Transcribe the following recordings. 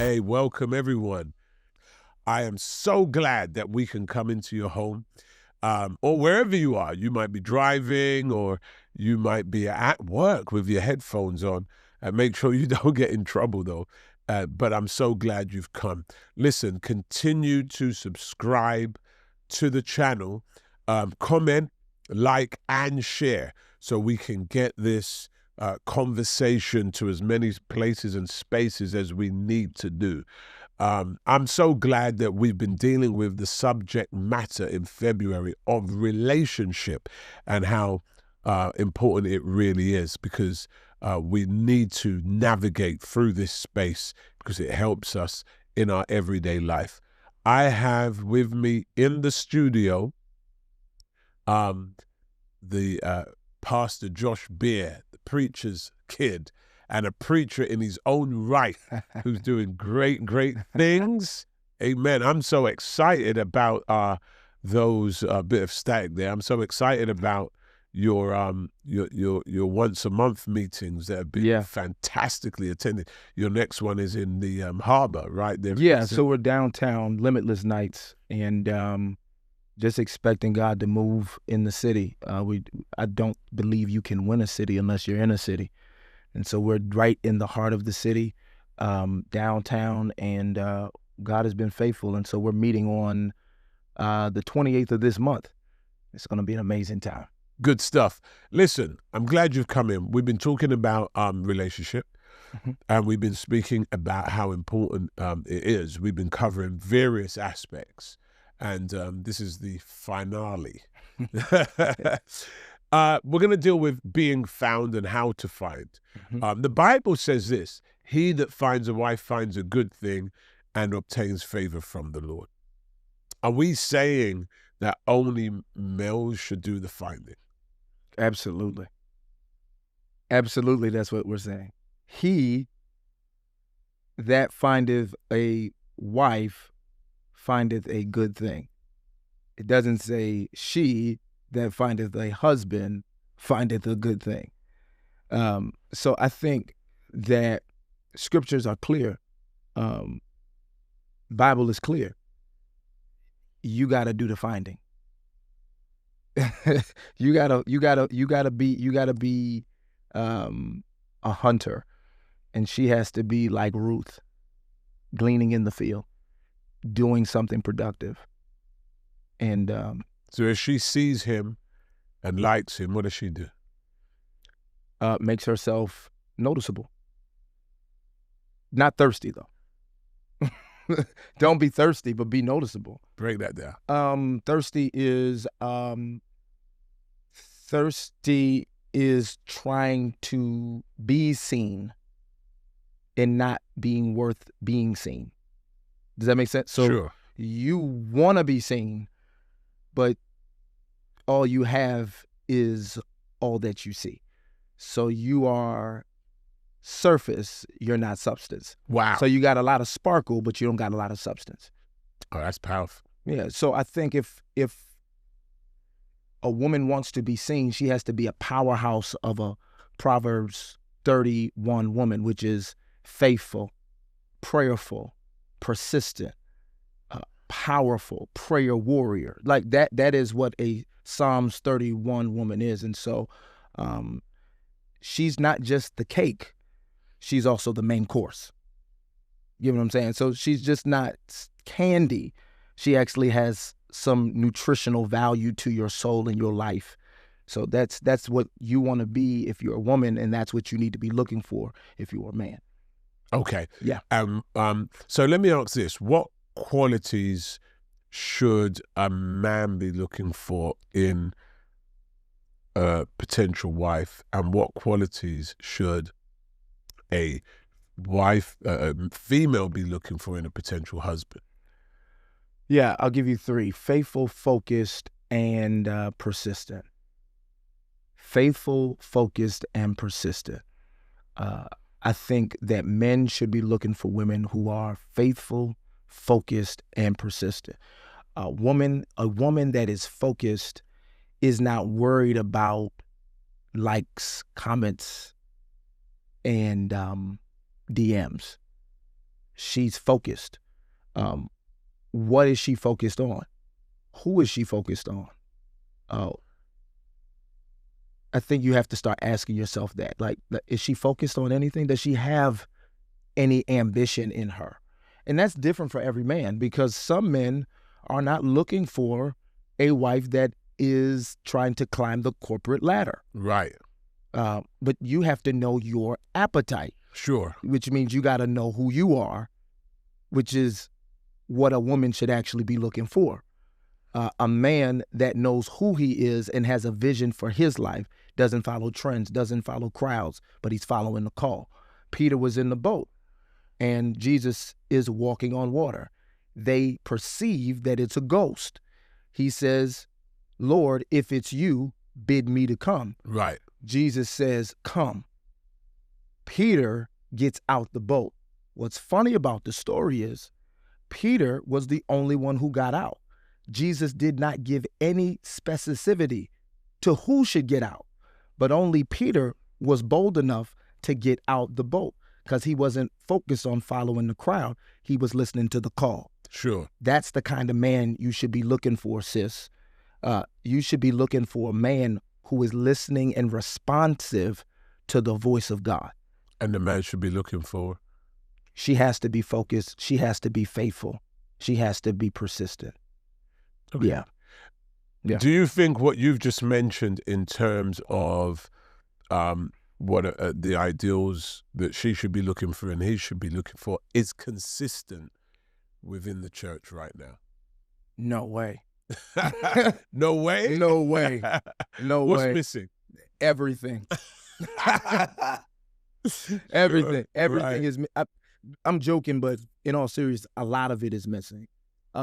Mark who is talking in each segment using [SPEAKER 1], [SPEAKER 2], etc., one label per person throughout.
[SPEAKER 1] Hey, welcome everyone. I am so glad that we can come into your home or wherever you are. You might be driving or you might be at work with your headphones on. Make sure you don't get in trouble though. But I'm so glad you've come. Listen, continue to subscribe to the channel, comment, like, and share so we can get this conversation to as many places and spaces as we need to do. I'm so glad that we've been dealing with the subject matter in February of relationship and how important it really is, because we need to navigate through this space because it helps us in our everyday life. I have with me in the studio the Pastor Josh Beer, the preacher's kid, and a preacher in his own right, who's doing great, great things. Amen. I'm so excited about those bit of static there. I'm so excited about your once a month meetings that have been fantastically attended. Your next one is in the harbor, right there.
[SPEAKER 2] Yeah, so we're downtown, Limitless Nights, and just expecting God to move in the city. I don't believe you can win a city unless you're in a city. And so we're right in the heart of the city, downtown, and God has been faithful. And so we're meeting on the 28th of this month. It's going to be an amazing time.
[SPEAKER 1] Good stuff. Listen, I'm glad you've come in. We've been talking about relationship, and we've been speaking about how important it is. We've been covering various aspects, and this is the finale. We're going to deal with being found and how to find. The Bible says this: he that finds a wife finds a good thing and obtains favor from the Lord. Are we saying that only males should do the finding?
[SPEAKER 2] Absolutely. Absolutely, that's what we're saying. He that findeth a wife findeth a good thing. It doesn't say she that findeth a husband findeth a good thing. So I think that scriptures are clear. Bible is clear. You got to do the finding. you gotta be a hunter, and she has to be like Ruth, gleaning in the field, doing something productive. And
[SPEAKER 1] so if she sees him and likes him, what does she do?
[SPEAKER 2] Makes herself noticeable. Not thirsty though. Don't be thirsty, but be noticeable.
[SPEAKER 1] Break that down.
[SPEAKER 2] Thirsty is trying to be seen and not being worth being seen. Does that make sense? So
[SPEAKER 1] sure.
[SPEAKER 2] You want to be seen, but all you have is all that you see. So you are surface, you're not substance.
[SPEAKER 1] Wow.
[SPEAKER 2] So you got a lot of sparkle, but you don't got a lot of substance.
[SPEAKER 1] Oh, that's powerful.
[SPEAKER 2] Yeah. So I think if a woman wants to be seen, she has to be a powerhouse of a Proverbs 31 woman, which is faithful, prayerful, persistent, powerful, prayer warrior. Like that is what a Psalms 31 woman is. And so she's not just the cake, she's also the main course. You know what I'm saying? So she's just not candy. She actually has some nutritional value to your soul and your life. So that's what you want to be if you're a woman, and that's what you need to be looking for if you're a man.
[SPEAKER 1] Okay.
[SPEAKER 2] Yeah.
[SPEAKER 1] So let me ask this: what qualities should a man be looking for in a potential wife, and what qualities should a female be looking for in a potential husband?
[SPEAKER 2] Yeah, I'll give you 3: faithful, focused, and persistent. Faithful, focused, and persistent. I think that men should be looking for women who are faithful, focused, and persistent. A woman that is focused is not worried about likes, comments, and DMs. she's focused. What is she focused on? Who is she focused on? I think you have to start asking yourself that. Like, is she focused on anything? Does she have any ambition in her? And that's different for every man, because some men are not looking for a wife that is trying to climb the corporate ladder.
[SPEAKER 1] Right.
[SPEAKER 2] But you have to know your appetite.
[SPEAKER 1] Sure.
[SPEAKER 2] Which means you got to know who you are, which is what a woman should actually be looking for. A man that knows who he is and has a vision for his life, doesn't follow trends, doesn't follow crowds, but he's following the call. Peter was in the boat and Jesus is walking on water. They perceive that it's a ghost. He says, Lord, if it's you, bid me to come.
[SPEAKER 1] Right.
[SPEAKER 2] Jesus says, come. Peter gets out the boat. What's funny about the story is Peter was the only one who got out. Jesus did not give any specificity to who should get out, but only Peter was bold enough to get out the boat because he wasn't focused on following the crowd. He was listening to the call.
[SPEAKER 1] Sure.
[SPEAKER 2] That's the kind of man you should be looking for, sis. You should be looking for a man who is listening and responsive to the voice of God.
[SPEAKER 1] And the man should be looking for?
[SPEAKER 2] She has to be focused. She has to be faithful. She has to be persistent.
[SPEAKER 1] Okay.
[SPEAKER 2] Yeah. Yeah.
[SPEAKER 1] Do you think what you've just mentioned in terms of what the ideals that she should be looking for and he should be looking for is consistent within the church right now?
[SPEAKER 2] No way.
[SPEAKER 1] No way?
[SPEAKER 2] No way. No
[SPEAKER 1] What's
[SPEAKER 2] way.
[SPEAKER 1] missing?
[SPEAKER 2] Everything. Everything. Everything
[SPEAKER 1] Right.
[SPEAKER 2] is. I'm joking, but in all seriousness, a lot of it is missing.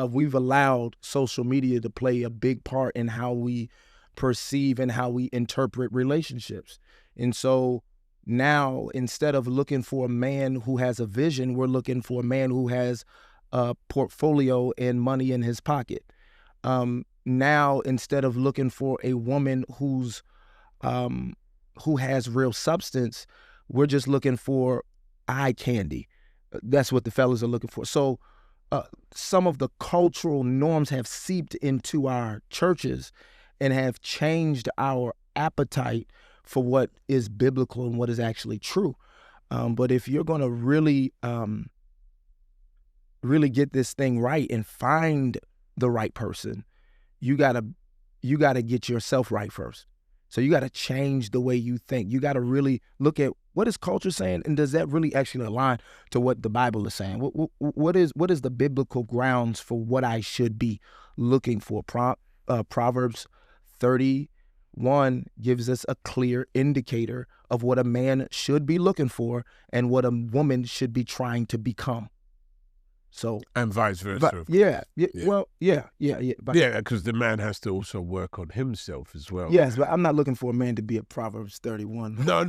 [SPEAKER 2] We've allowed social media to play a big part in how we perceive and how we interpret relationships. And so now, instead of looking for a man who has a vision, we're looking for a man who has a portfolio and money in his pocket. Now, instead of looking for a woman who has real substance, we're just looking for eye candy. That's what the fellas are looking for. So some of the cultural norms have seeped into our churches and have changed our appetite for what is biblical and what is actually true. But if you're going to really get this thing right and find the right person, you gotta get yourself right first. So you got to change the way you think. You got to really look at what is culture saying, and does that really actually align to what the Bible is saying? What is the biblical grounds for what I should be looking for? Proverbs 31 gives us a clear indicator of what a man should be looking for and what a woman should be trying to become. So
[SPEAKER 1] and vice versa.
[SPEAKER 2] Yeah.
[SPEAKER 1] Yeah.
[SPEAKER 2] Yeah,
[SPEAKER 1] because the man has to also work on himself as well.
[SPEAKER 2] Yes, but I'm not looking for a man to be a Proverbs 31.
[SPEAKER 1] No.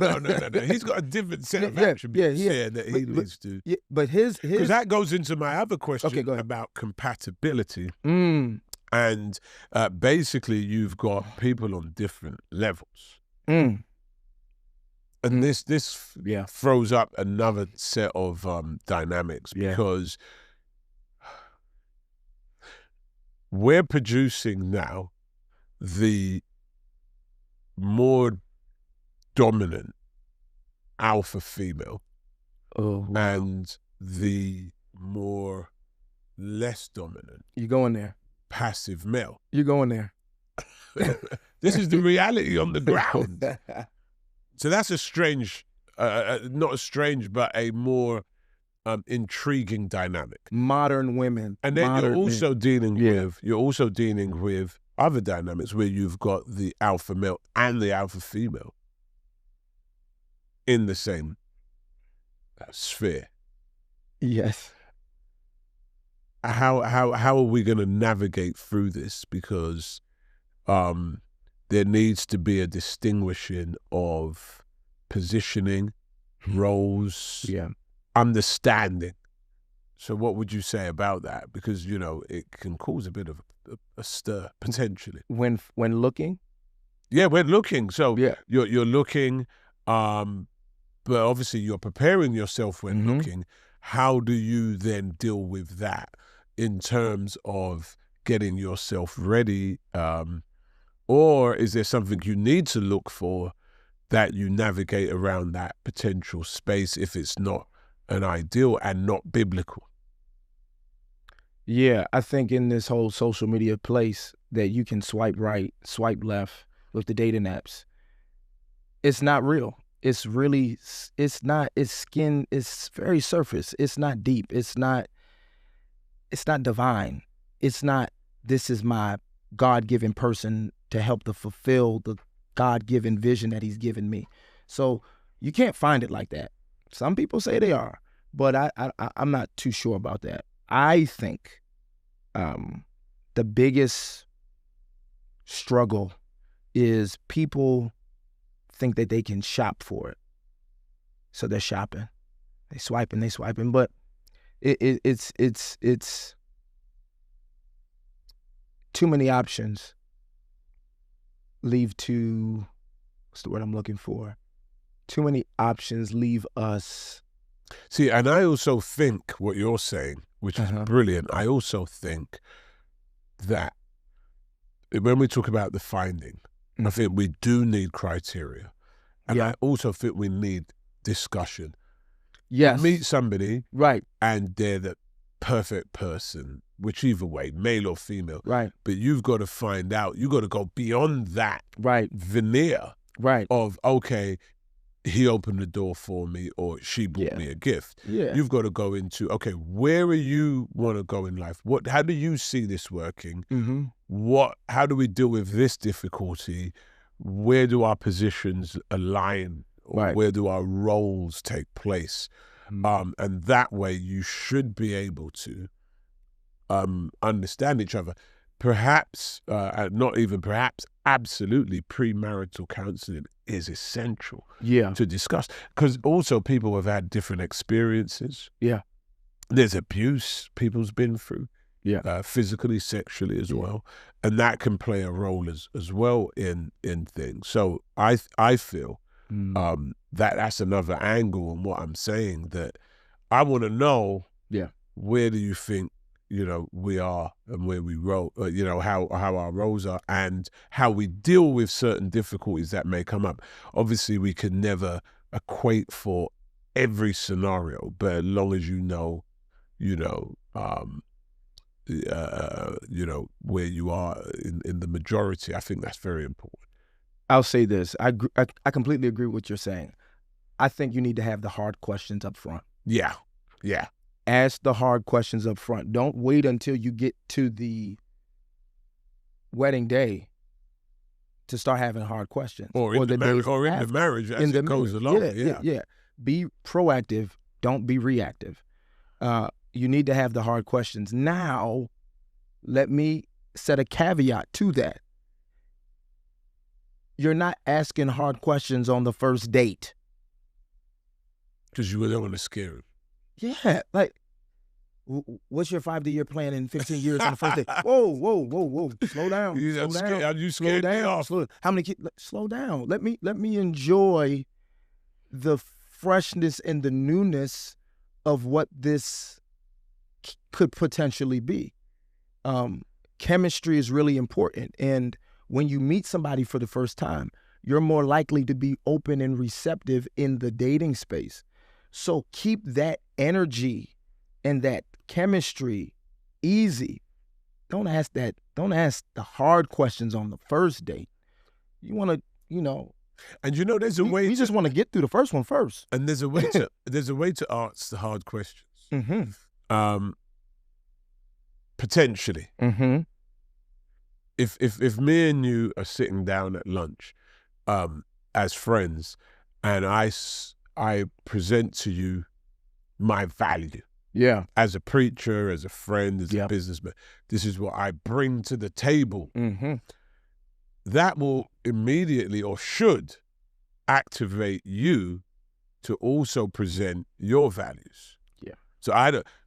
[SPEAKER 1] He's got a different set of attributes that he needs to.
[SPEAKER 2] Yeah, but his
[SPEAKER 1] because that goes into my other question
[SPEAKER 2] go ahead.
[SPEAKER 1] about compatibility. And basically, you've got people on different levels. And this throws up another set of dynamics because we're producing now the more dominant alpha female and the more less dominant
[SPEAKER 2] you going there
[SPEAKER 1] passive male.
[SPEAKER 2] You're going there.
[SPEAKER 1] This is the reality on the ground. So that's a strange, not a strange, but a more intriguing dynamic.
[SPEAKER 2] Modern women.
[SPEAKER 1] And then you're also dealing with other dynamics where you've got the alpha male and the alpha female in the same sphere.
[SPEAKER 2] Yes.
[SPEAKER 1] How are we going to navigate through this? Because there needs to be a distinguishing of positioning, roles, understanding. So what would you say about that? Because, it can cause a bit of a stir, potentially.
[SPEAKER 2] When looking?
[SPEAKER 1] Yeah, when looking. So you're looking, but obviously you're preparing yourself when looking. how do you then deal with that in terms of getting yourself ready? Or is there something you need to look for that you navigate around that potential space if it's not an ideal and not biblical?
[SPEAKER 2] Yeah, I think in this whole social media place that you can swipe right, swipe left with the dating apps, it's not real. It's really, it's not, it's very surface. It's not deep. It's not divine. It's not, this is my God-given person to help to fulfill the God-given vision that he's given me. So you can't find it like that. Some people say they are, but I'm not too sure about that. I think the biggest struggle is people think that they can shop for it. So they're shopping, they swiping, but it's too many options leave to, what's the word I'm looking for? Too many options leave us.
[SPEAKER 1] See, and I also think what you're saying, which is brilliant, I also think that when we talk about the finding, I think we do need criteria. And I also think we need discussion.
[SPEAKER 2] Yes.
[SPEAKER 1] You meet somebody,
[SPEAKER 2] right,
[SPEAKER 1] and they're the perfect person, whichever way, male or female.
[SPEAKER 2] Right.
[SPEAKER 1] But you've got to find out, you've got to go beyond that veneer
[SPEAKER 2] right,
[SPEAKER 1] of, okay, he opened the door for me or she bought me a gift.
[SPEAKER 2] Yeah.
[SPEAKER 1] You've got to go into, okay, where are you want to go in life? How do you see this working? How do we deal with this difficulty? Where do our positions align?
[SPEAKER 2] Right.
[SPEAKER 1] Where do our roles take place? And that way you should be able to understand each other. Perhaps, not even perhaps, absolutely premarital counseling is essential to discuss. Because also people have had different experiences.
[SPEAKER 2] Yeah.
[SPEAKER 1] There's abuse people's been through.
[SPEAKER 2] Yeah.
[SPEAKER 1] Physically, sexually as well. And that can play a role as well in things. So I feel that's another angle on what I'm saying, that I want to know where do you think, we are and where we roll, how our roles are and how we deal with certain difficulties that may come up. Obviously, we can never equate for every scenario, but as long as where you are in the majority, I think that's very important.
[SPEAKER 2] I'll say this. I completely agree with what you're saying. I think you need to have the hard questions up front.
[SPEAKER 1] Yeah.
[SPEAKER 2] Ask the hard questions up front. Don't wait until you get to the wedding day to start having hard questions.
[SPEAKER 1] Or in the marriage as it goes along.
[SPEAKER 2] Yeah. Be proactive. Don't be reactive. You need to have the hard questions. Now, let me set a caveat to that. You're not asking hard questions on the first date.
[SPEAKER 1] Because you don't want to scare him.
[SPEAKER 2] Yeah, like, what's your 5-year plan in 15 years on the first date? Whoa. Slow down.
[SPEAKER 1] You scared me off.
[SPEAKER 2] How many kids? Slow down. Let me enjoy the freshness and the newness of what this could potentially be. Chemistry is really important. And when you meet somebody for the first time, you're more likely to be open and receptive in the dating space. So keep that energy and that chemistry easy. Don't ask the hard questions on the first date. You want to,
[SPEAKER 1] And there's a way.
[SPEAKER 2] You just want to get through the first one first.
[SPEAKER 1] And there's a way to ask the hard questions. Potentially. If me and you are sitting down at lunch, as friends, and I present to you my value.
[SPEAKER 2] Yeah.
[SPEAKER 1] As a preacher, as a friend, as a businessman, this is what I bring to the table. That will immediately, or should, activate you to also present your values. Yeah.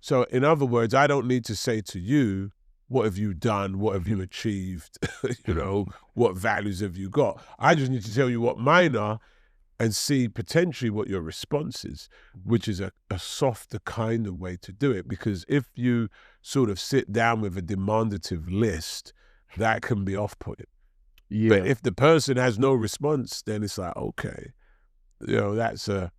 [SPEAKER 1] So in other words, I don't need to say to you, what have you done? What have you achieved? What values have you got? I just need to tell you what mine are. and see potentially what your response is, which is a softer kind of way to do it. Because if you sort of sit down with a demandative list, that can be off-putting.
[SPEAKER 2] Yeah.
[SPEAKER 1] But if the person has no response, then it's like, okay, that's a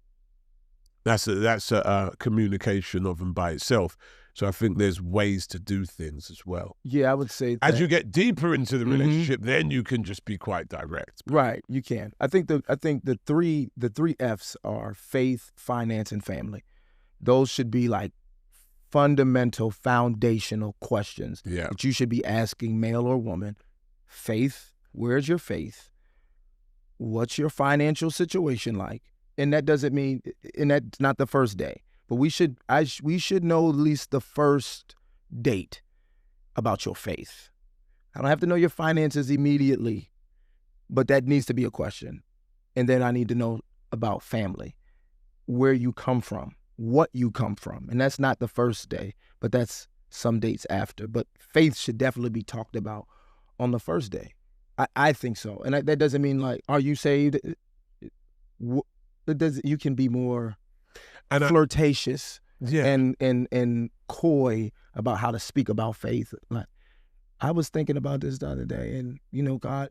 [SPEAKER 1] communication of and by itself. So I think there's ways to do things as well.
[SPEAKER 2] Yeah, I would say that.
[SPEAKER 1] As you get deeper into the relationship, then you can just be quite direct.
[SPEAKER 2] Right, you can. I think the three F's are faith, finance, and family. Those should be like fundamental, foundational questions that you should be asking, male or woman. Faith, where's your faith? What's your financial situation like? And that doesn't mean, and that's not the first day, but we should know at least the first date about your faith. I don't have to know your finances immediately, but that needs to be a question. And then I need to know about family, where you come from, what you come from. And that's not the first day, but that's some dates after. But faith should definitely be talked about on the first day. I think so. And that doesn't mean like, are you saved? You can be more flirtatious and coy about how to speak about faith. Like, I was thinking about this the other day, and God,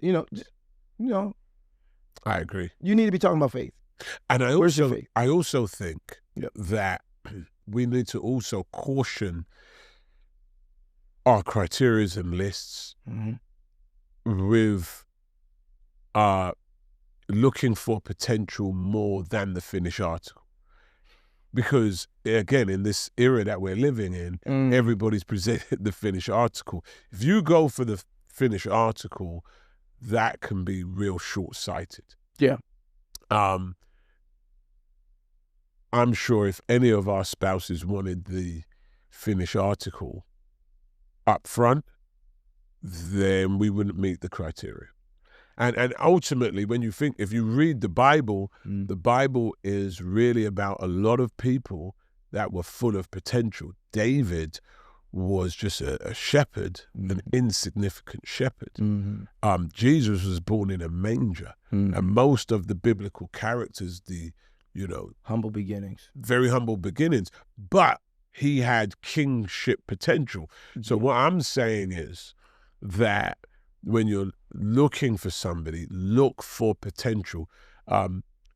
[SPEAKER 1] I agree.
[SPEAKER 2] You need to be talking about faith.
[SPEAKER 1] And
[SPEAKER 2] where's your faith?
[SPEAKER 1] I also think that we need to also caution our criteria and lists with looking for potential more than the finished article. Because, again, in this era that we're living in, everybody's presented the finished article. If you go for the finished article, that can be real short-sighted.
[SPEAKER 2] Yeah.
[SPEAKER 1] I'm sure if any of our spouses wanted the finished article up front, then we wouldn't meet the criteria. And ultimately, if you read the Bible is really about a lot of people that were full of potential. David was just a shepherd, an insignificant shepherd. Jesus was born in a manger. And most of the biblical characters,
[SPEAKER 2] humble beginnings.
[SPEAKER 1] Very humble beginnings. But he had kingship potential. So what I'm saying is that when you're looking for somebody, look for potential.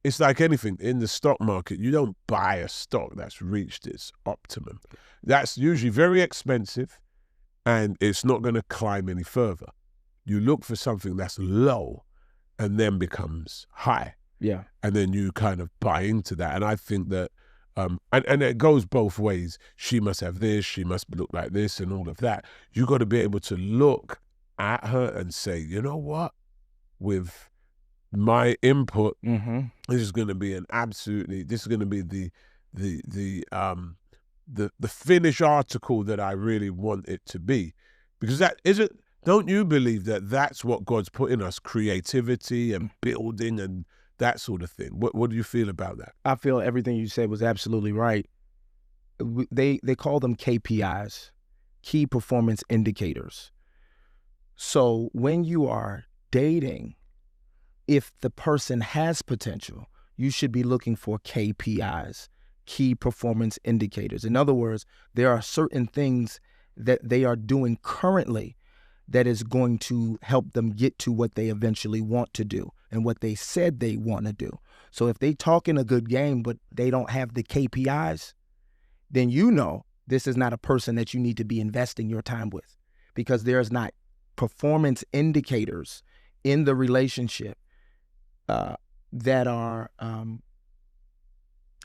[SPEAKER 1] It's like anything. In the stock market, you don't buy a stock that's reached its optimum. That's usually very expensive, and it's not going to climb any further. You look for something that's low and then becomes high.
[SPEAKER 2] Yeah.
[SPEAKER 1] And then you kind of buy into that. And I think that, and it goes both ways. She must have this, she must look like this, and all of that. You got to be able to look at her and say, you know what, with my input, this is going to be this is going to be the finished article that I really want it to be. Because don't you believe that that's what God's put in us, creativity and building and that sort of thing? What do you feel about that?
[SPEAKER 2] I feel everything you said was absolutely right. They call them KPIs, key performance indicators. So when you are dating, if the person has potential, you should be looking for KPIs, key performance indicators. In other words, there are certain things that they are doing currently that is going to help them get to what they eventually want to do and what they said they want to do. So if they talk in a good game, but they don't have the KPIs, then this is not a person that you need to be investing your time with, because there's not performance indicators in the relationship that are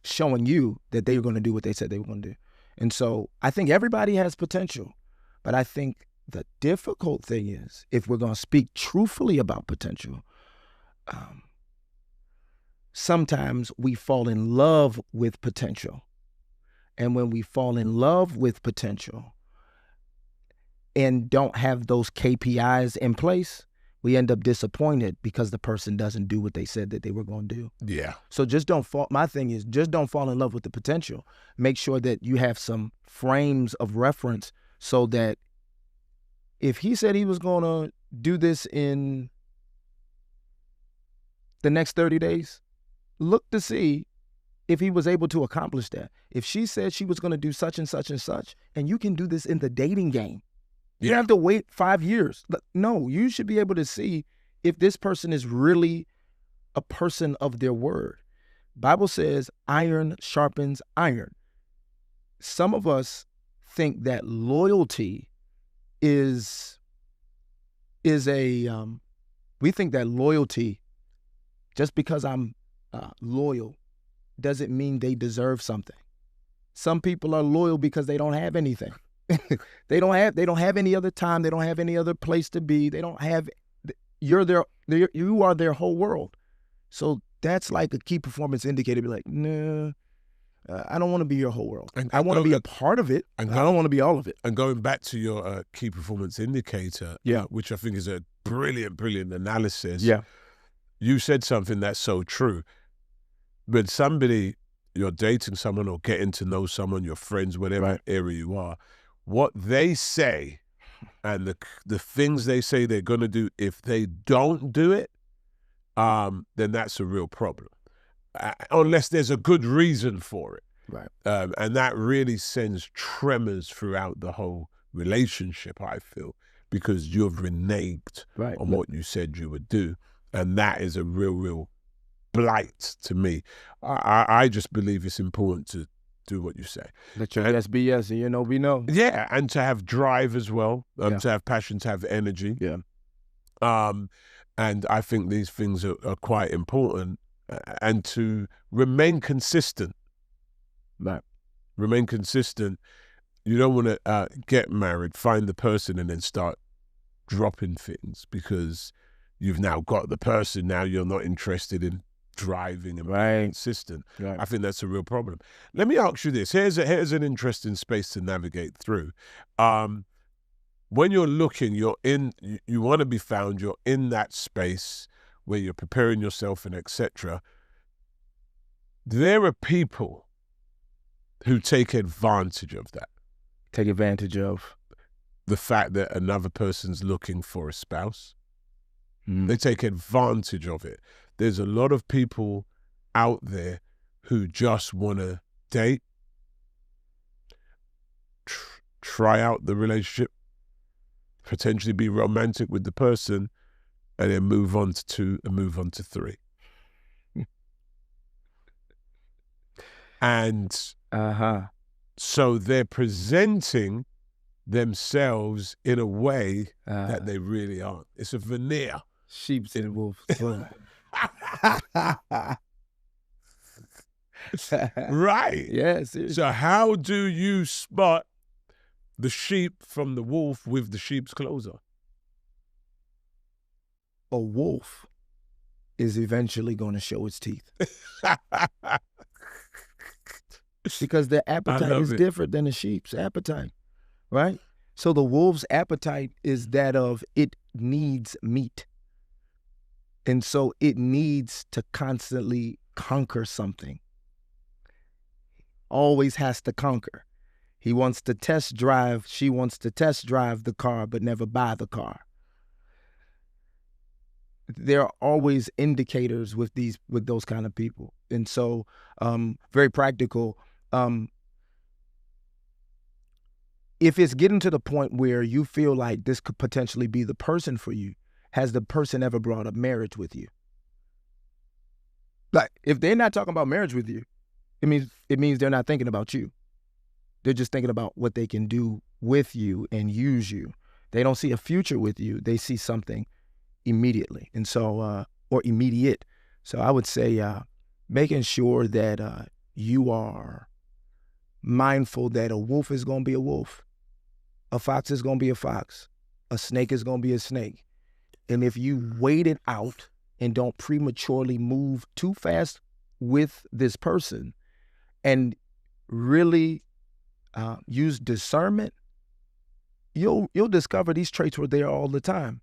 [SPEAKER 2] showing you that they're going to do what they said they were going to do. And so I think everybody has potential, but I think the difficult thing is, if we're going to speak truthfully about potential, sometimes we fall in love with potential. And when we fall in love with potential and don't have those KPIs in place, we end up disappointed because the person doesn't do what they said that they were going to do.
[SPEAKER 1] Yeah.
[SPEAKER 2] So my thing is, just don't fall in love with the potential. Make sure that you have some frames of reference so that if he said he was going to do this in the next 30 days, look to see if he was able to accomplish that. If she said she was going to do such and such and such, and you can do this in the dating game. You don't have to wait 5 years. No, you should be able to see if this person is really a person of their word. Bible says iron sharpens iron. Some of us think that loyalty is we think that loyalty, just because I'm loyal, doesn't mean they deserve something. Some people are loyal because they don't have anything. They don't have any other time. They don't have any other place to be. They don't have, you are their whole world. So that's like a key performance indicator. Be like, no, I don't want to be your whole world. I want to be a part of it. I don't want to be all of it.
[SPEAKER 1] And going back to your key performance indicator, which I think is a brilliant analysis. Yeah. You said something that's so true. When you're dating someone or getting to know someone, your friends, whatever area you are, what they say and the things they say they're going to do, if they don't do it, then that's a real problem. Unless there's a good reason for it.
[SPEAKER 2] Right.
[SPEAKER 1] And that really sends tremors throughout the whole relationship, I feel, because you've reneged on what you said you would do. And that is a real blight to me. I just believe it's important to do what you say.
[SPEAKER 2] Let your yes be yes and your no be no.
[SPEAKER 1] Yeah, and to have drive as well, to have passion, to have energy.
[SPEAKER 2] Yeah.
[SPEAKER 1] And I think these things are quite important. And to remain consistent.
[SPEAKER 2] Right.
[SPEAKER 1] Remain consistent. You don't want to get married, find the person, and then start dropping things because you've now got the person. Now you're not interested in driving and being consistent.
[SPEAKER 2] Right.
[SPEAKER 1] I think that's a real problem. Let me ask you this. Here's an interesting space to navigate through. When you're looking, you want to be found, you're in that space where you're preparing yourself and etc. There are people who take advantage of that.
[SPEAKER 2] Take advantage of?
[SPEAKER 1] The fact that another person's looking for a spouse. They take advantage of it. There's a lot of people out there who just want to date, try out the relationship, potentially be romantic with the person, and then move on to 2 and move on to 3. And so they're presenting themselves in a way that they really aren't. It's a veneer.
[SPEAKER 2] Sheep's in wolf's clothing.
[SPEAKER 1] Right.
[SPEAKER 2] Yes.
[SPEAKER 1] So how do you spot the sheep from the wolf with the sheep's clothes on?
[SPEAKER 2] A wolf is eventually going to show its teeth. Because their appetite is different than the sheep's appetite, right? So the wolf's appetite is that of it needs meat. And so it needs to constantly conquer something. Always has to conquer. He wants to test drive, she wants to test drive the car, but never buy the car. There are always indicators with those kind of people. And so, very practical. If it's getting to the point where you feel like this could potentially be the person for you, has the person ever brought up marriage with you? Like, if they're not talking about marriage with you, it means they're not thinking about you. They're just thinking about what they can do with you and use you. They don't see a future with you. They see something immediately. And so, or immediate. So I would say making sure that you are mindful that a wolf is going to be a wolf. A fox is going to be a fox. A snake is going to be a snake. And if you wait it out and don't prematurely move too fast with this person and really use discernment, you'll discover these traits were there all the time.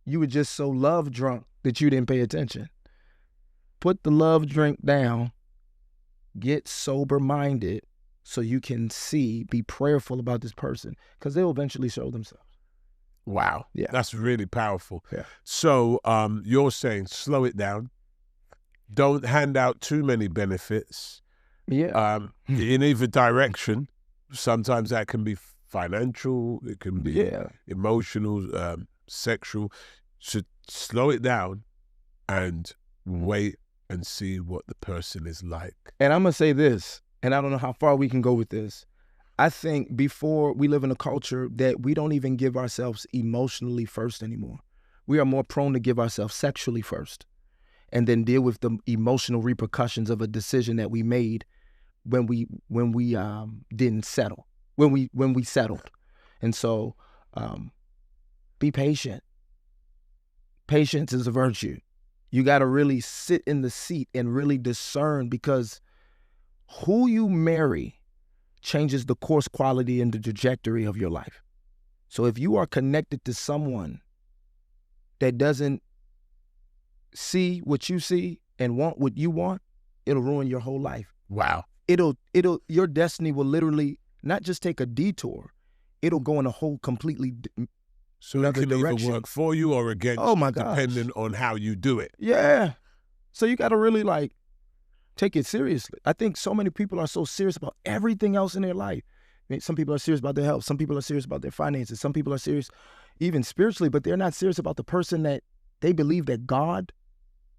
[SPEAKER 2] You were just so love drunk that you didn't pay attention. Put the love drink down, get sober-minded so you can see, be prayerful about this person, because they'll eventually show themselves.
[SPEAKER 1] Wow.
[SPEAKER 2] Yeah.
[SPEAKER 1] That's really powerful.
[SPEAKER 2] Yeah.
[SPEAKER 1] So you're saying slow it down. don't hand out too many benefits in either direction. Sometimes that can be financial, it can be emotional, sexual. Should slow it down and wait and see what the person is like.
[SPEAKER 2] And I'm going to say this, and I don't know how far we can go with this. I think before we live in a culture that we don't even give ourselves emotionally first anymore. We are more prone to give ourselves sexually first and then deal with the emotional repercussions of a decision that we made when we didn't settle, when we settled. And so be patient. Patience is a virtue. You got to really sit in the seat and really discern, because who you marry changes the course, quality, and the trajectory of your life. So if you are connected to someone that doesn't see what you see and want what you want, it'll ruin your whole life.
[SPEAKER 1] Wow.
[SPEAKER 2] Your destiny will literally not just take a detour, it'll go in a whole completely
[SPEAKER 1] so it can either work for you or against you, depending on how you do it.
[SPEAKER 2] Yeah. So you got to really take it seriously. I think so many people are so serious about everything else in their life. I mean, some people are serious about their health. Some people are serious about their finances. Some people are serious even spiritually, but they're not serious about the person that they believe that God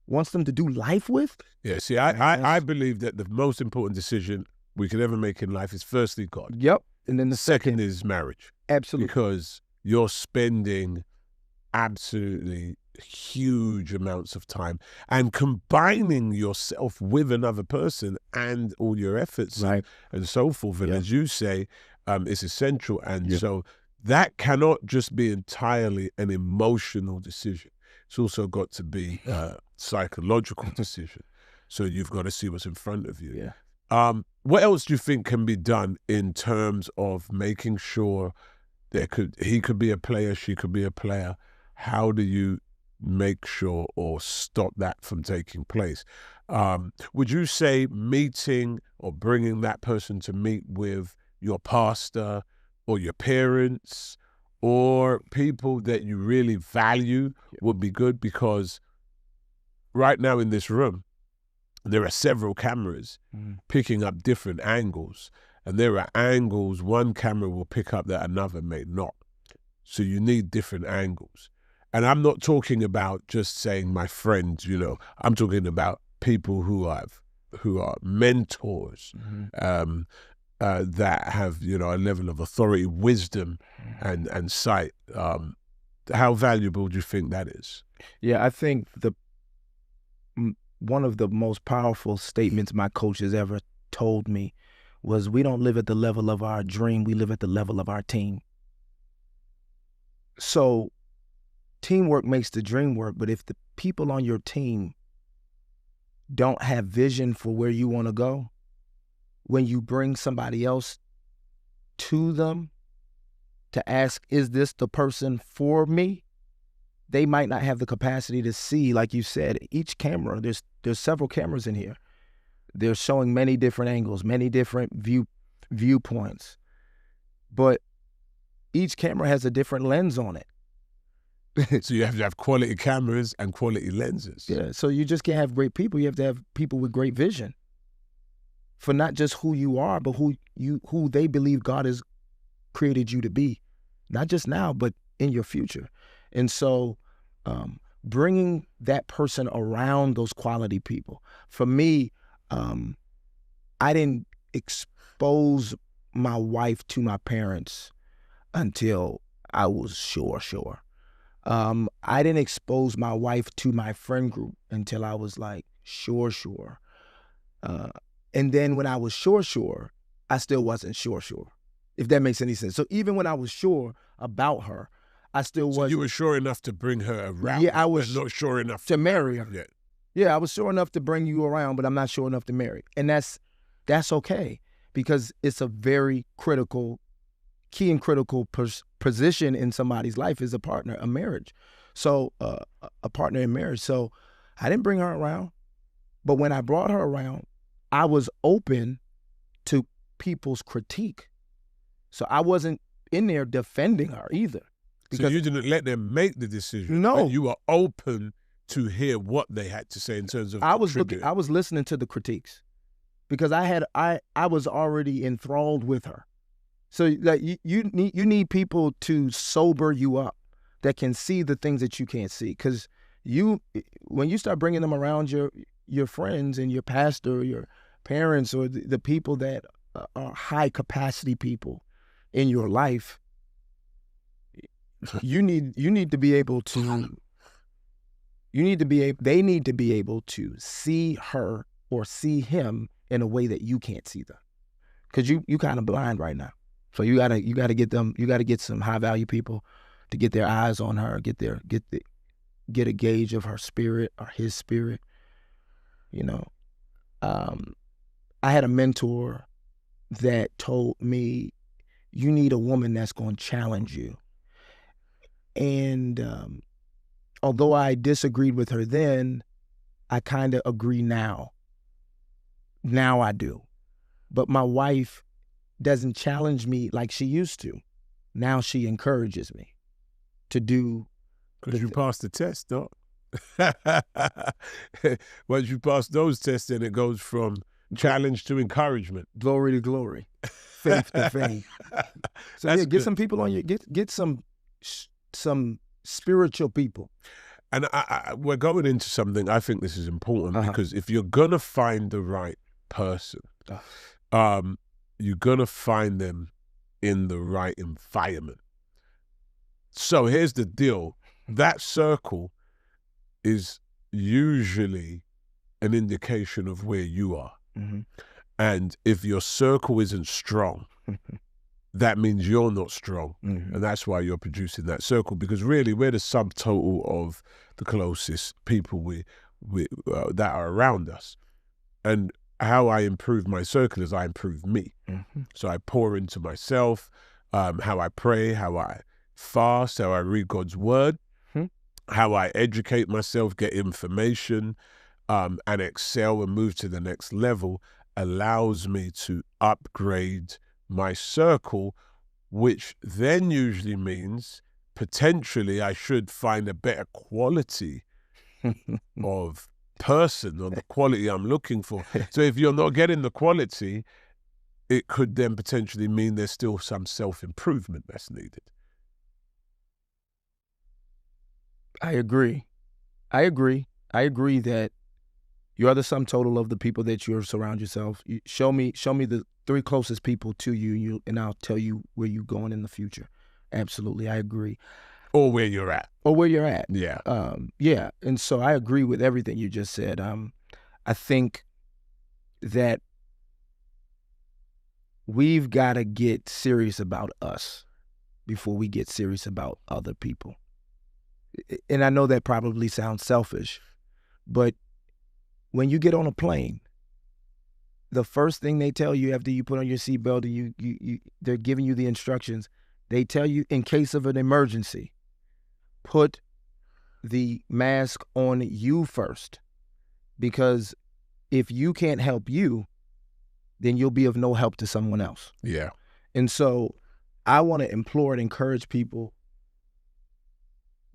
[SPEAKER 2] wants them to do life with.
[SPEAKER 1] Yeah, see, I believe that the most important decision we could ever make in life is firstly God.
[SPEAKER 2] Yep. And then the
[SPEAKER 1] second is marriage.
[SPEAKER 2] Absolutely.
[SPEAKER 1] Because you're spending absolutely huge amounts of time and combining yourself with another person and all your efforts and so forth. And as you say, it's essential. And so that cannot just be entirely an emotional decision. It's also got to be a psychological decision. So you've got to see what's in front of you.
[SPEAKER 2] Yeah.
[SPEAKER 1] What else do you think can be done in terms of making sure he could be a player, she could be a player? How do you make sure or stop that from taking place? Would you say meeting or bringing that person to meet with your pastor or your parents or people that you really value would be good? Because right now in this room, there are several cameras picking up different angles. And there are angles one camera will pick up that another may not. So you need different angles. And I'm not talking about just saying my friends, I'm talking about people who are mentors, that have, a level of authority, wisdom, and sight. How valuable do you think that is?
[SPEAKER 2] Yeah, I think one of the most powerful statements my coach has ever told me was, we don't live at the level of our dream, we live at the level of our team. So teamwork makes the dream work, but if the people on your team don't have vision for where you want to go, when you bring somebody else to them to ask, is this the person for me? They might not have the capacity to see, like you said, each camera, there's several cameras in here. They're showing many different angles, many different viewpoints. But each camera has a different lens on it.
[SPEAKER 1] So you have to have quality cameras and quality lenses.
[SPEAKER 2] Yeah, so you just can't have great people. You have to have people with great vision for not just who you are, but who they believe God has created you to be. Not just now, but in your future. And so bringing that person around those quality people. For me, I didn't expose my wife to my parents until I was sure. I didn't expose my wife to my friend group until I was like, sure. And then when I was sure, I still wasn't sure, if that makes any sense. So even when I was sure about her, I still wasn't.
[SPEAKER 1] You were sure enough to bring her around.
[SPEAKER 2] Yeah, I was
[SPEAKER 1] not sure enough
[SPEAKER 2] to marry her.
[SPEAKER 1] Yeah.
[SPEAKER 2] Yeah, I was sure enough to bring you around, but I'm not sure enough to marry. And that's okay, because it's a very key and critical position in somebody's life is a partner, a marriage. So a partner in marriage. So I didn't bring her around, but when I brought her around, I was open to people's critique. So I wasn't in there defending her either.
[SPEAKER 1] So you didn't let them make the decision.
[SPEAKER 2] No.
[SPEAKER 1] You were open to hear what they had to say in terms of
[SPEAKER 2] I was
[SPEAKER 1] contributing?
[SPEAKER 2] listening to the critiques because I was already enthralled with her. So like you need people to sober you up that can see the things that you can't see. Because when you start bringing them around your friends and your pastor, your parents, or the people that are high capacity people in your life, they need to be able to see her or see him in a way that you can't see them, because you kind of blind right now. So you gotta get some high value people to get their eyes on her, get a gauge of her spirit or his spirit. You know, I had a mentor that told me, you need a woman that's going to challenge you. And although I disagreed with her then, I kind of agree now. Now I do. But my wife doesn't challenge me like she used to. Now she encourages me to do.
[SPEAKER 1] Because you passed the test, though. Once you pass those tests, then it goes from challenge to encouragement.
[SPEAKER 2] Glory to glory. Faith to faith. So yeah, get some people on your, get some spiritual people.
[SPEAKER 1] And we're going into something, I think this is important, because if you're going to find the right person, you're going to find them in the right environment. So here's the deal. That circle is usually an indication of where you are. Mm-hmm. And if your circle isn't strong, that means you're not strong. Mm-hmm. And that's why you're producing that circle, because really we're the subtotal of the closest people that are around us. And how I improve my circle is I improve me. Mm-hmm. So I pour into myself, how I pray, how I fast, how I read God's word, how I educate myself, get information, and excel and move to the next level allows me to upgrade my circle, which then usually means potentially I should find a better quality of person, or the quality I'm looking for. So if you're not getting the quality, it could then potentially mean there's still some self-improvement that's needed.
[SPEAKER 2] I agree that you are the sum total of the people that you surround yourself. Show me the 3 closest people to you, and I'll tell you where you're going in the future. Absolutely, I agree.
[SPEAKER 1] Or where you're at.
[SPEAKER 2] Yeah. Yeah. And so I agree with everything you just said. I think that we've got to get serious about us before we get serious about other people. And I know that probably sounds selfish, but when you get on a plane, the first thing they tell you after you put on your seatbelt and they're giving you the instructions, they tell you, in case of an emergency, put the mask on you first, because if you can't help you, then you'll be of no help to someone else.
[SPEAKER 1] Yeah.
[SPEAKER 2] And so I want to implore and encourage people,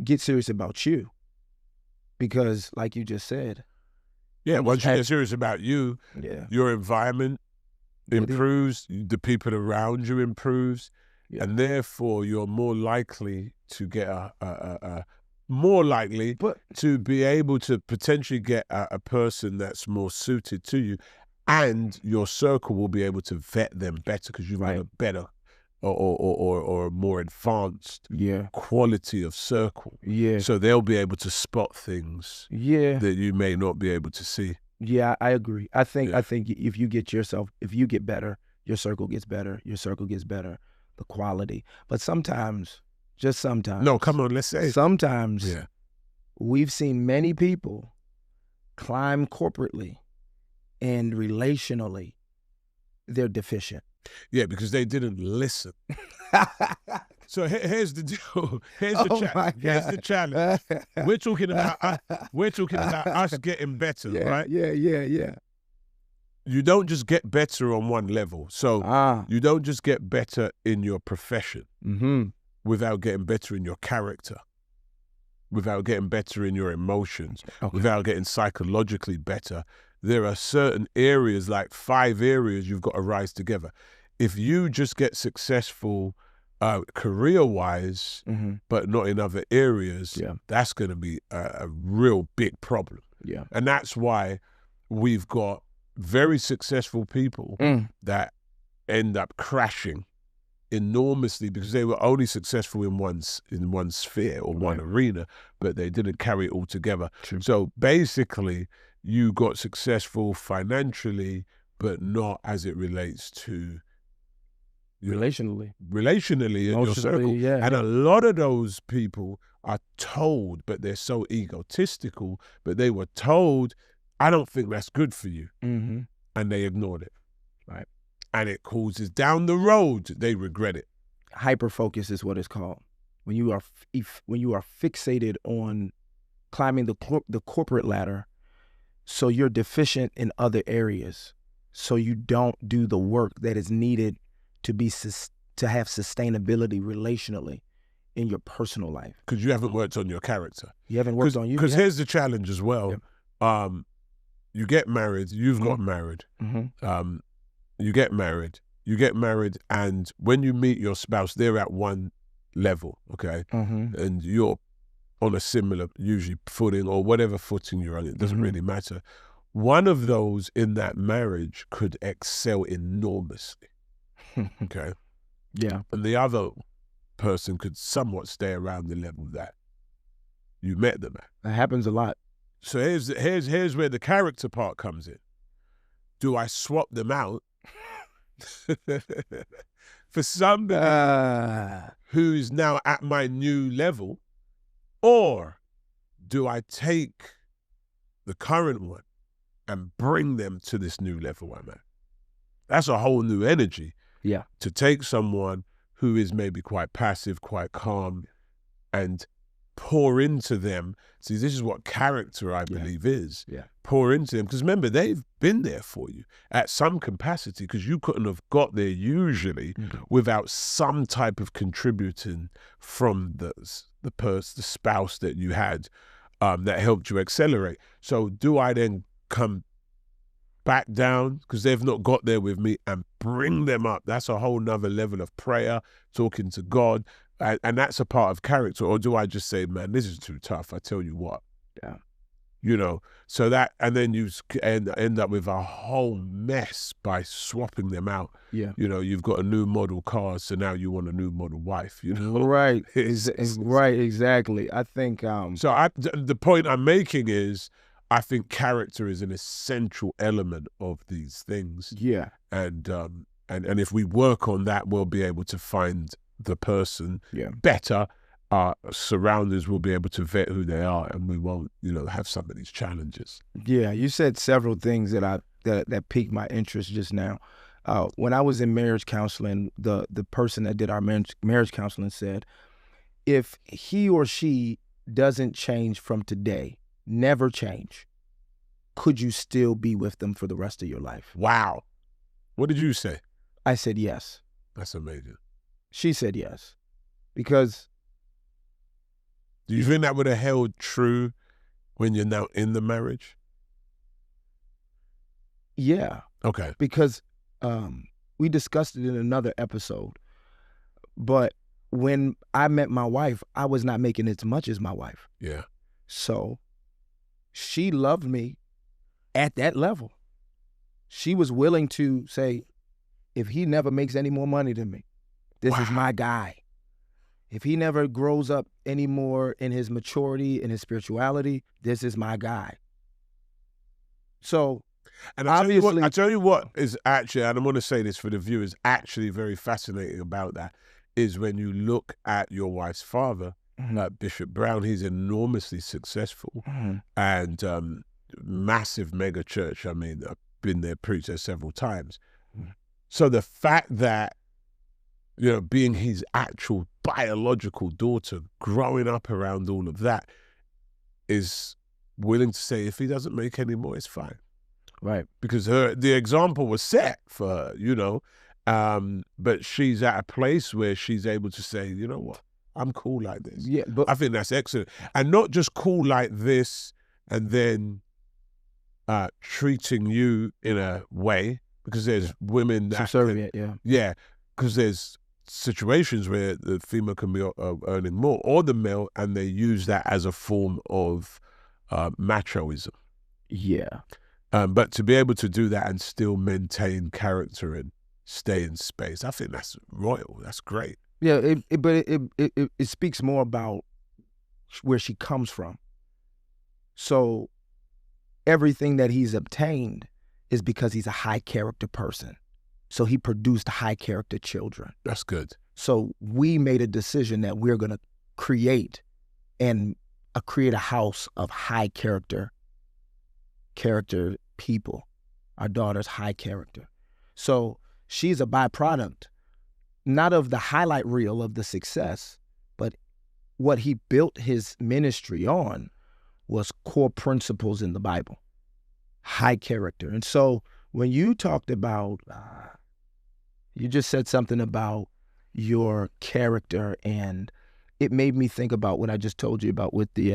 [SPEAKER 2] get serious about you, because like you just said.
[SPEAKER 1] Yeah, once you get serious about you, your environment improves, the people around you improves, and therefore you're more likely to get to be able to potentially get a person that's more suited to you, and your circle will be able to vet them better because you've got a better or a more advanced quality of circle. Yeah. So they'll be able to spot things that you may not be able to see.
[SPEAKER 2] Yeah, I agree. I think if you get better, your circle gets better, the quality. But sometimes, just sometimes.
[SPEAKER 1] No, come on, let's say.
[SPEAKER 2] Sometimes we've seen many people climb corporately and relationally, they're deficient.
[SPEAKER 1] Yeah, because they didn't listen. So here's the deal. Here's the challenge. We're talking about us getting better, right?
[SPEAKER 2] Yeah.
[SPEAKER 1] You don't just get better on one level. So you don't just get better in your profession without getting better in your character. without getting better in your emotions,
[SPEAKER 2] Okay.
[SPEAKER 1] without getting psychologically better. There are certain areas, like 5 areas, you've got to rise together. If you just get successful career-wise, but not in other areas,
[SPEAKER 2] Yeah.
[SPEAKER 1] that's going to be a real big problem.
[SPEAKER 2] Yeah.
[SPEAKER 1] And that's why we've got very successful people that end up crashing enormously because they were only successful in one sphere or one arena, but they didn't carry it all together.
[SPEAKER 2] True.
[SPEAKER 1] So basically, you got successful financially, but not as it relates to
[SPEAKER 2] Relationally
[SPEAKER 1] in your circle.
[SPEAKER 2] yeah.
[SPEAKER 1] And a lot of those people are told, but they're so egotistical, but they were told, I don't think that's good for you.
[SPEAKER 2] Mm-hmm.
[SPEAKER 1] And they ignored it.
[SPEAKER 2] Right.
[SPEAKER 1] And it causes down the road, they regret it.
[SPEAKER 2] Hyperfocus is what it's called. When you are fixated on climbing the corporate ladder, so you're deficient in other areas, so you don't do the work that is needed to have sustainability relationally in your personal life.
[SPEAKER 1] Because you haven't worked on your character.
[SPEAKER 2] You haven't worked on you.
[SPEAKER 1] Because here's the challenge as well.
[SPEAKER 2] Yep.
[SPEAKER 1] You get married, you've got married. You get married, and when you meet your spouse, they're at one level, okay? And you're on a similar, usually, footing or whatever footing you're on, it doesn't really matter. One of those in that marriage could excel enormously, okay?
[SPEAKER 2] Yeah.
[SPEAKER 1] And the other person could somewhat stay around the level that you met them at.
[SPEAKER 2] That happens a lot.
[SPEAKER 1] So here's where the character part comes in. Do I swap them out for somebody who is now at my new level, or do I take the current one and bring them to this new level I'm at? That's a whole new energy.
[SPEAKER 2] Yeah.
[SPEAKER 1] To take someone who is maybe quite passive, quite calm, and pour into them. See, this is what character, I believe, is.
[SPEAKER 2] Yeah.
[SPEAKER 1] Pour into them. Because remember, they've been there for you at some capacity, because you couldn't have got there usually without some type of contributing from the spouse that you had that helped you accelerate. So do I then come back down because they've not got there with me and bring them up? That's a whole nother level of prayer, talking to God. And that's a part of character. Or do I just say, man, this is too tough, I tell you what.
[SPEAKER 2] Yeah.
[SPEAKER 1] You know, so that, and then you end up with a whole mess by swapping them out.
[SPEAKER 2] Yeah.
[SPEAKER 1] You know, you've got a new model car, so now you want a new model wife, you know?
[SPEAKER 2] Right. Right, exactly. I think...
[SPEAKER 1] So the point I'm making is, I think character is an essential element of these things.
[SPEAKER 2] Yeah.
[SPEAKER 1] And if we work on that, we'll be able to find the person better. Our surroundings will be able to vet who they are, and we won't, have some of these challenges.
[SPEAKER 2] Yeah, you said several things that piqued my interest just now. When I was in marriage counseling, the person that did our marriage counseling said, if he or she doesn't change from today, never change, could you still be with them for the rest of your life?
[SPEAKER 1] Wow. What did you say?
[SPEAKER 2] I said yes.
[SPEAKER 1] That's amazing.
[SPEAKER 2] She said yes. Because...
[SPEAKER 1] Do you think that would have held true when you're now in the marriage?
[SPEAKER 2] Yeah.
[SPEAKER 1] Okay.
[SPEAKER 2] Because we discussed it in another episode, but when I met my wife, I was not making as much as my wife.
[SPEAKER 1] Yeah.
[SPEAKER 2] So she loved me at that level. She was willing to say, if he never makes any more money than me, this is my guy. If he never grows up anymore in his maturity, in his spirituality, this is my guy. So,
[SPEAKER 1] and I tell you what is actually, and I'm going to say this for the viewers, actually very fascinating about that, is when you look at your wife's father, Bishop Brown. He's enormously successful and massive mega church. I mean, I've been there, preached there several times. So the fact that, being his actual biological daughter, growing up around all of that, is willing to say, if he doesn't make any more, it's fine.
[SPEAKER 2] Right.
[SPEAKER 1] Because the example was set for her, but she's at a place where she's able to say, you know what, I'm cool like this.
[SPEAKER 2] Yeah, but
[SPEAKER 1] I think that's excellent. And not just cool like this and then treating you in a way, because there's women that
[SPEAKER 2] subservient,
[SPEAKER 1] yeah, because there's situations where the female can be earning more, or the male, and they use that as a form of machoism.
[SPEAKER 2] Yeah.
[SPEAKER 1] But to be able to do that and still maintain character and stay in space, I think that's royal. That's great.
[SPEAKER 2] Yeah, but it speaks more about where she comes from. So everything that he's obtained is because he's a high character person. So he produced high character children.
[SPEAKER 1] That's good.
[SPEAKER 2] So we made a decision that we're going to create a house of high character people. Our daughter's high character. So she's a byproduct, not of the highlight reel of the success, but what he built his ministry on was core principles in the Bible, high character. And so when you talked about, you just said something about your character, and it made me think about what I just told you about with the,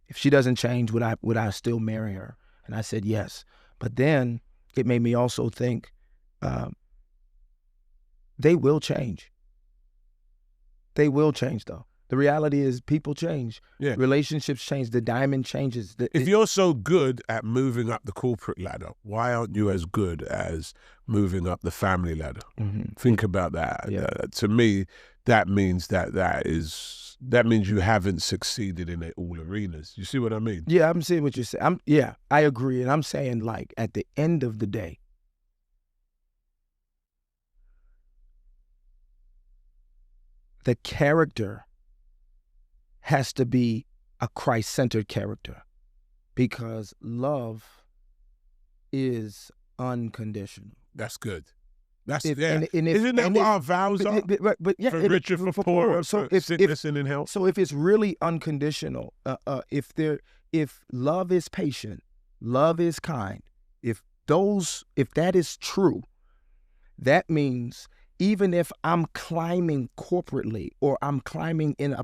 [SPEAKER 2] if she doesn't change, would I still marry her? And I said yes. But then it made me also think, they will change. They will change, though. The reality is people change.
[SPEAKER 1] Yeah.
[SPEAKER 2] Relationships change. The diamond changes.
[SPEAKER 1] If you're so good at moving up the corporate ladder, why aren't you as good as moving up the family ladder?
[SPEAKER 2] Mm-hmm.
[SPEAKER 1] Think about that.
[SPEAKER 2] Yeah.
[SPEAKER 1] To me, that means that means you haven't succeeded in all arenas. You see what I mean?
[SPEAKER 2] Yeah, I'm seeing what you're saying. I agree. And I'm saying, like, at the end of the day, the character has to be a Christ-centered character, because love is unconditional.
[SPEAKER 1] That's good. That's
[SPEAKER 2] Isn't
[SPEAKER 1] that what our vows are?
[SPEAKER 2] But yeah,
[SPEAKER 1] for rich or for poor,
[SPEAKER 2] so
[SPEAKER 1] for sickness and in health.
[SPEAKER 2] So if it's really unconditional, if love is patient, love is kind, if that is true, that means even if I'm climbing corporately, or I'm climbing in a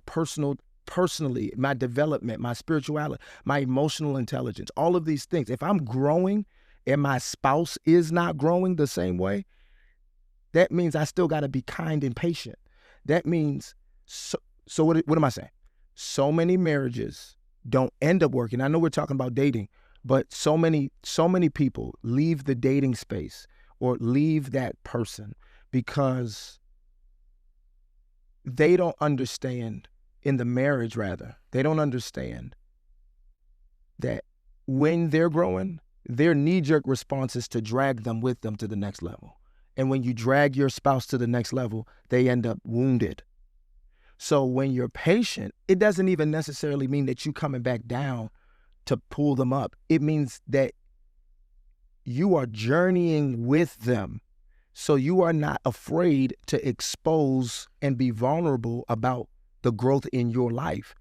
[SPEAKER 2] personally, my development, my spirituality, my emotional intelligence, all of these things, if I'm growing and my spouse is not growing the same way, that means I still got to be kind and patient. That means, so what am I saying? So many marriages don't end up working. I know we're talking about dating, but so many people leave the dating space or leave that person because they don't understand, in the marriage rather, they don't understand that when they're growing, their knee-jerk response is to drag them with them to the next level. And when you drag your spouse to the next level, they end up wounded. So when you're patient, it doesn't even necessarily mean that you coming back down to pull them up. It means that you are journeying with them. So you are not afraid to expose and be vulnerable about the growth in your life.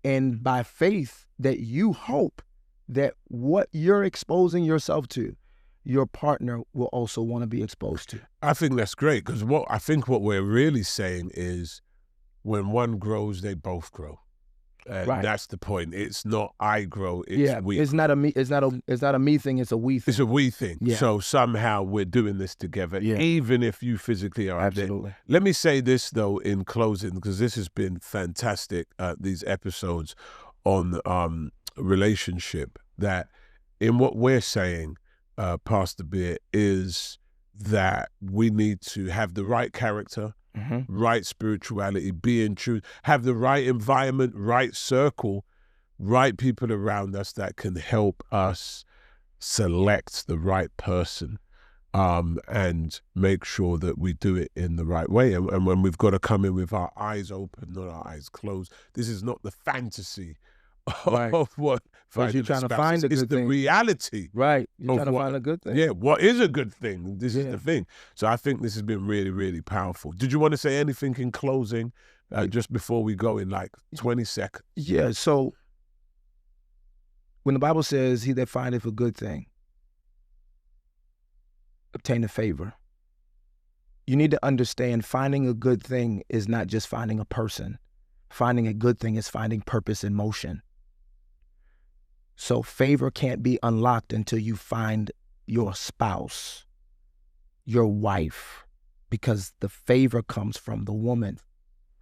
[SPEAKER 2] And by faith, that you hope that what you're exposing yourself to, your partner will also want to be exposed to.
[SPEAKER 1] I think that's great, because what we're really saying is, when one grows, they both grow.
[SPEAKER 2] Right.
[SPEAKER 1] That's the point. It's not I grow, it's we.
[SPEAKER 2] It's not a me. It's not a me thing. It's a we thing.
[SPEAKER 1] It's a we thing.
[SPEAKER 2] Yeah.
[SPEAKER 1] So somehow we're doing this together, even if you physically are
[SPEAKER 2] Absolutely.
[SPEAKER 1] there. Let me say this though in closing, because this has been fantastic. These episodes on relationship, that in what we're saying, Pastor Beard, is that we need to have the right character, right spirituality, be in truth, have the right environment, right circle, right people around us that can help us select the right person, and make sure that we do it in the right way. And when we've got to come in with our eyes open, not our eyes closed, this is not the fantasy of what
[SPEAKER 2] you're trying to find a good thing.
[SPEAKER 1] It's the reality.
[SPEAKER 2] Right. You're trying to find a good thing.
[SPEAKER 1] Yeah, what is a good thing? This is the thing. So I think this has been really, really powerful. Did you want to say anything in closing, just before we go in like 20 seconds?
[SPEAKER 2] Yeah, so when the Bible says, he that findeth a good thing obtaineth favor, you need to understand finding a good thing is not just finding a person. Finding a good thing is finding purpose in motion. So favor can't be unlocked until you find your spouse, your wife, because the favor comes from the woman.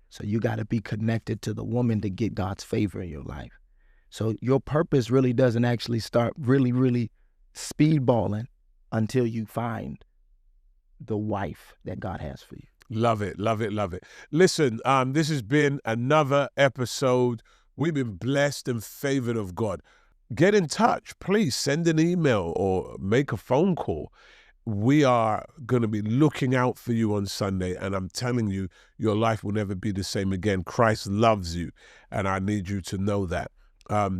[SPEAKER 2] So you got to be connected to the woman to get God's favor in your life. So your purpose really doesn't actually start really speedballing until you find the wife that God has for you.
[SPEAKER 1] Love it, love it, love it. Listen, this has been another episode. We've been blessed and favored of God. Get in touch. Please send an email or make a phone call. We are going to be looking out for you on Sunday, and I'm telling you, your life will never be the same again. Christ loves you, and I need you to know that.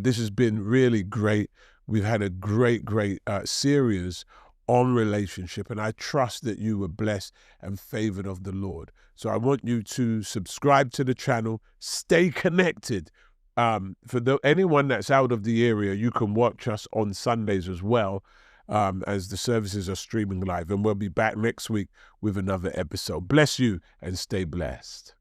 [SPEAKER 1] This has been really great. We've had a great series on relationship, and I trust that you were blessed and favored of the Lord. So I want you to subscribe to the channel, stay connected. For anyone that's out of the area, you can watch us on Sundays as well, as the services are streaming live, and we'll be back next week with another episode. Bless you and stay blessed.